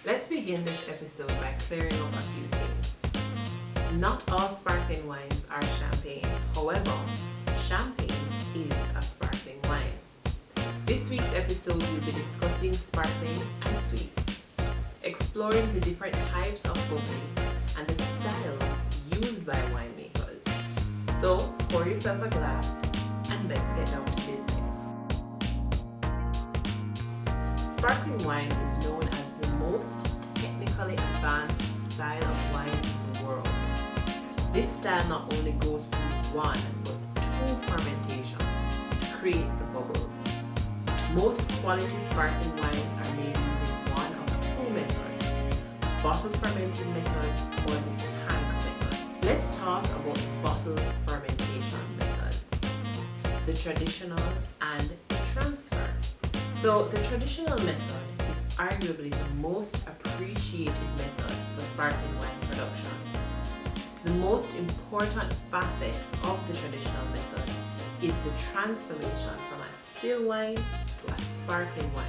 Let's begin this episode by clearing up a few things. Not all sparkling wines are champagne. However, champagne is a sparkling wine. This week's episode will be discussing sparkling and sweets, exploring the different types of bubbly and the styles used by winemakers. So, pour yourself a glass and let's get down to business. Sparkling wine is known as the most technically advanced style of wine in the world. This style not only goes through one but two fermentations to create the bubbles. Most quality sparkling wines are made using one of two methods, bottle fermenting methods or the tank method. Let's talk about bottle fermentation methods, the traditional and the transfer. So the traditional method is arguably the most appreciated method for sparkling wine production. The most important facet of the traditional method is the transformation from a still wine to a sparkling wine,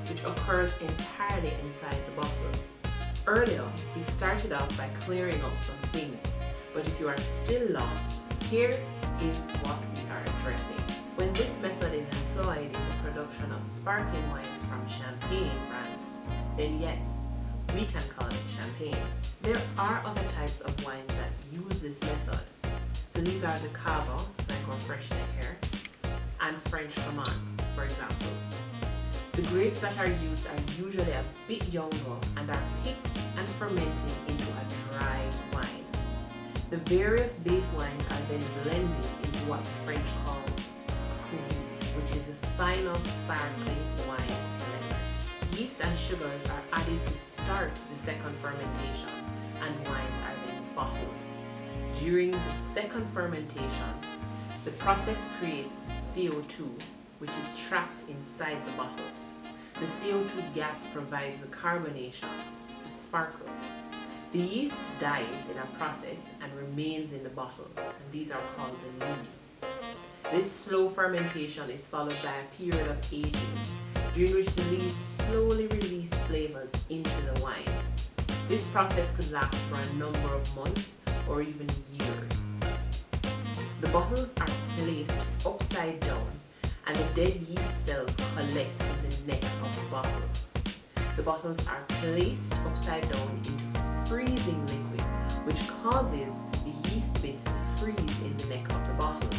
which occurs entirely inside the bottle. Earlier, we started off by clearing up some things, but if you are still lost, here is what we are addressing. When this method is employed in the production of sparkling wines from Champagne, France, then yes, we can call it champagne. There are other types of wines that use this method. So these are the Cava, like our fresh neck here, and French Romance, for example. The grapes that are used are usually a bit younger and are picked and fermented into a dry wine. The various base wines are then blended into what the French call which is a final sparkling wine blend. Yeast and sugars are added to start the second fermentation, and wines are then bottled. During the second fermentation, the process creates CO2, which is trapped inside the bottle. The CO2 gas provides the carbonation, the sparkle. The yeast dies in a process and remains in the bottle, and these are called the lees. This slow fermentation is followed by a period of aging, during which the lees slowly release flavors into the wine. This process could last for a number of months or even years. The bottles are placed upside down and the dead yeast cells collect in the neck of the bottle. The bottles are placed upside down into freezing liquid, which causes the yeast bits to freeze in the neck of the bottle.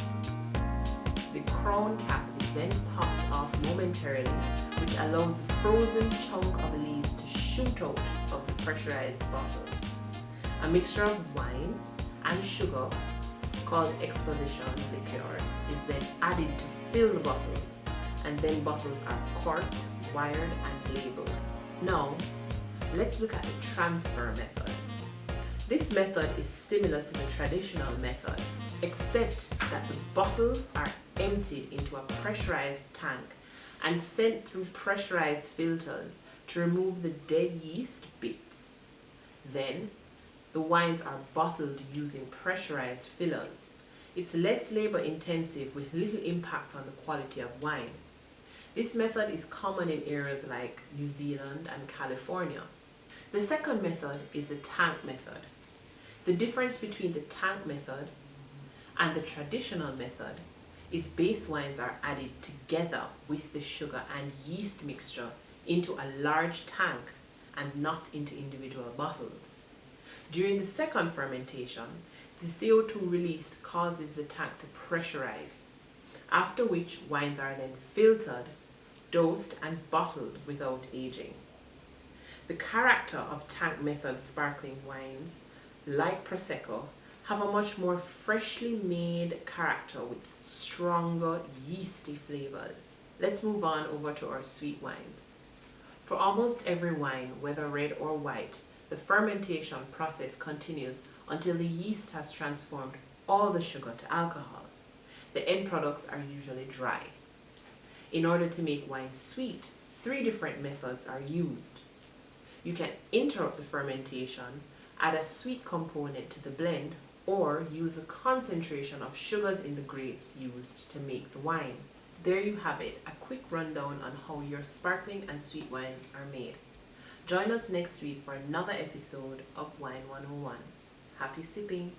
The crown cap is then popped off momentarily, which allows the frozen chunk of lees to shoot out of the pressurized bottle. A mixture of wine and sugar, called exposition liqueur, is then added to fill the bottles, and then bottles are corked, wired, and labeled. Now, let's look at the transfer method. This method is similar to the traditional method, except that the bottles are emptied into a pressurized tank and sent through pressurized filters to remove the dead yeast bits. Then, the wines are bottled using pressurized fillers. It's less labor intensive with little impact on the quality of wine. This method is common in areas like New Zealand and California. The second method is the tank method. The difference between the tank method and the traditional method is base wines are added together with the sugar and yeast mixture into a large tank and not into individual bottles. During the second fermentation, the CO2 released causes the tank to pressurize, after which wines are then filtered, dosed, and bottled without aging. The character of tank method sparkling wines, like Prosecco, have a much more freshly made character with stronger yeasty flavors. Let's move on over to our sweet wines. For almost every wine, whether red or white, the fermentation process continues until the yeast has transformed all the sugar to alcohol. The end products are usually dry. In order to make wine sweet, 3 different methods are used. You can interrupt the fermentation, add a sweet component to the blend, or use the concentration of sugars in the grapes used to make the wine. There you have it, a quick rundown on how your sparkling and sweet wines are made. Join us next week for another episode of Wine 101. Happy sipping!